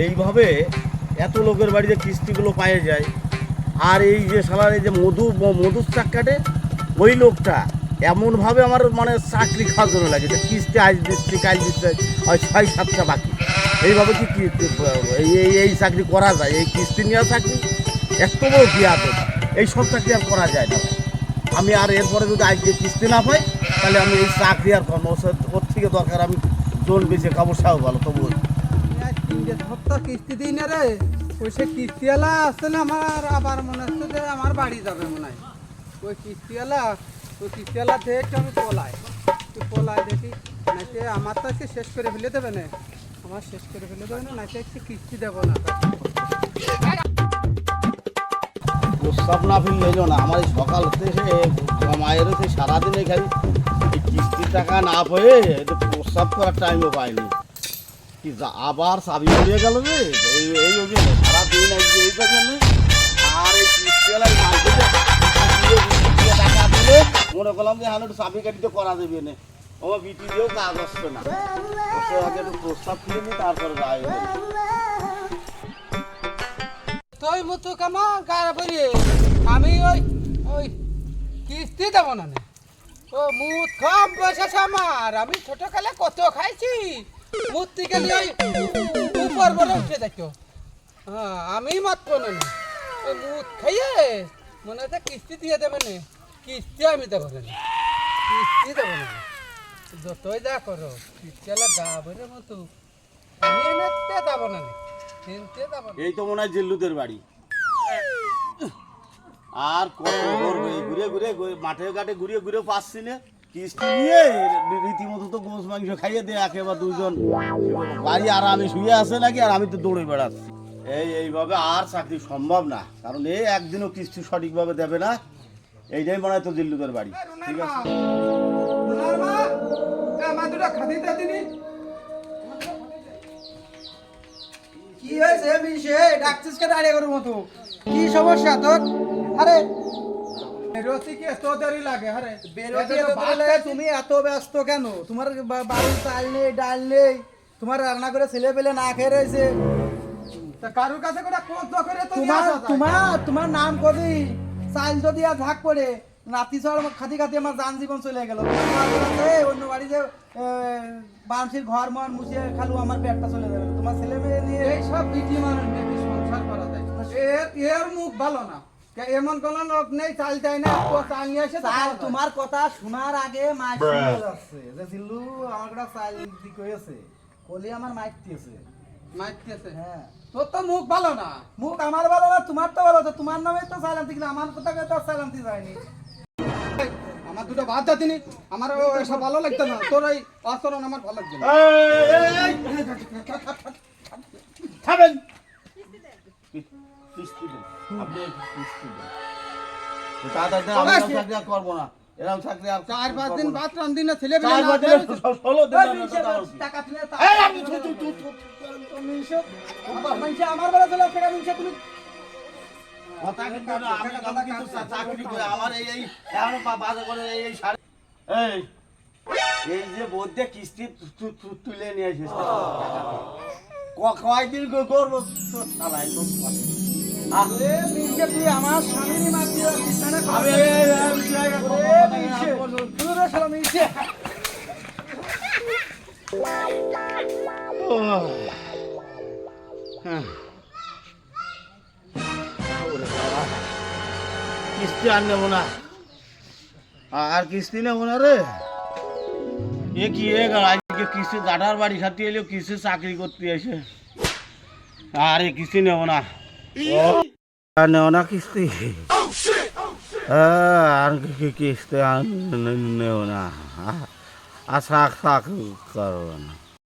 এইভাবে এত লোকের বাড়িতে কিস্তিগুলো পায়ে যায়। আর এই যে শালার এই যে মধুর চাক কাটে ওই লোকটা এমনভাবে আমার মানে চাকরি খাওয়ার জন্য লাগে যে কিস্তি আজ দিচ্ছি কাল দিচ্ছে, হয় 6-7টা বাকি। এইভাবে কি এই চাকরি করা যায়? এই কিস্তি নেওয়া চাকরি এত বড় বিয়াদ, এই সব চাকরি আর করা যায় না। আমি আর এরপরে যদি আজকে কিস্তি না পাই তাহলে আমি এই চাকরি আর করবো। ওর থেকে দরকার আমি জোন বেঁচে খাবো, সাও ভালো তবু। 3 সপ্তাহ কিস্তি দিই না রে, ওই সে কিস্তিওয়ালা আসছে না আমার, আবার মনে হচ্ছে যে আমার বাড়ি যাবে মনে হয়। ওই কিস্তিওয়ালা দেখে আমি পলাই দেখি নাকি আমার তো আজকে শেষ করে ফেলে দেবে না, আমার শেষ করে ফেলে দেবে না, নাকি আজকে কিস্তি দেবো না। প্রস্তাব না ফেললে না আমার এই সকাল হতে সে মায়ের সেই সারাদিনে খালি এই কিস্তির টাকা না পেয়ে প্রস্তাব করার টাইমও পাইনি। কি আবার চাবি উড়িয়ে গেল রে, এই জন্য সারাদিন আজকে এই জন্য। আর এই কিস্তিওয়ালা টাকা দিলে মনে করলাম যে হ্যাঁ একটু চাবি কাটিতে করা দেবে না, আমার বিটি দিয়েও কাজ আসছে না। আগে একটু প্রস্তাব ফেলে নি তারপরে রায় তুই মতো কামা গাড়া পড়ি আমি ওই কিস্তি দেবো না। ও মুখ কম বসেছ আমার, আমি ছোটকালে কত খাইছি, মূর্তি গেলে ওই উপর বড় উঠে দেখো। হ্যাঁ আমি মাত্র না, ওই মুখ খাইয়ে মনে হচ্ছে কিস্তি দিয়ে দেবে না, কিস্তি আমি দেবো না, কিস্তি দেবো না। যতই যা করো কিস্তিওয়ালা গা বেড়ে মতো আমি এনেতে দেবো না, কিনতে দেবো না। এই তো মনে হয় জিল্লুদের বাড়ি। আর কত ঘুরে মাঠে ঘাটে ঘুরে পাচ্ছি না, কিস্তি নিয়ে রীতিমতো তো গোস মাংস খাইয়ে দেয় একেবারে দুজন বাড়ি, আর আমি শুয়ে আছে নাকি, আর আমি তো দৌড়ে বেড়াচ্ছি। এইভাবে আর চাকরি সম্ভব না, কারণ এই একদিনও কিস্তি সঠিকভাবে দেবে না। এইটাই মনে হয় তো জিল্লুদের বাড়ি। ঠিক আছে, কি হয়েছে মিশে ডাকছিস কে দাঁড়িয়ে করার মতো? কি সমস্যা তোর? আরে রসিকে তো দেরি লাগে। আরে তুমি এত ব্যস্ত কেন? তোমার বাড়ির চাল নেই, ডাল নেই, তোমার রান্না করে ছেলে পেলে না খেয়ে রয়েছে। তা কারোর কাছে করে কত করে তোমার নাম কবি চাল যদি আর ঝাঁক পড়ে নাতি সর খাতি আমার যান জীবন চলে গেল। অন্য বাড়িতে বাঁশির ঘর মন মুছিয়ে খালু আমার পেটটা চলে যাবে। তোমার ছেলে মেয়ে নিয়ে এই সব বিটি মানুষ নিয়ে সংসার করা যায়, এর মুখ ভালো না। এমন কোন লোক নেই চাল চাই না, চাল নিয়ে এসে তোমার কথা শোনার আগে মাইক শুনে যাচ্ছে যে জিল্লু আমার একটা চাল দিকে হয়েছে, কলি আমার মাইক দিয়েছে। হ্যাঁ তোর তো মুখ ভালো না। মুখ আমার ভালো না, তোমার তো ভালো। তোমার নামে তো চাল আনতে গেলে আমার কথা তো চাল আনতে যায়নি। আমার দুটো ভাত দাতিনি, আমার এসব ভালো লাগতো না, তোর এই আচরণ আমার ভালো লাগছে না। খাবেন করবো না, এরকম চাকরি আর 4-5 দিন ভাত রান্ধি না, ছেলে টাকা আমার বেলা চলে তুমি এই যে বোধে কিস্তি তুলে নিয়ে এসেছিস কয়দিন করবো তুই আমার স্বামী মাতি কিস্তি আর নেবো না, আর কিস্তি নেবো না রে। এ কি আজকে কিস্তি গাঠার বাড়ি খাতে এলেও কিস্তি চাকরি করতে এসে, আর এ কিস্তি নেবো না, নেবো না কিস্তি, আর কিস্তি নেবো না, আর চাকরি করবো না।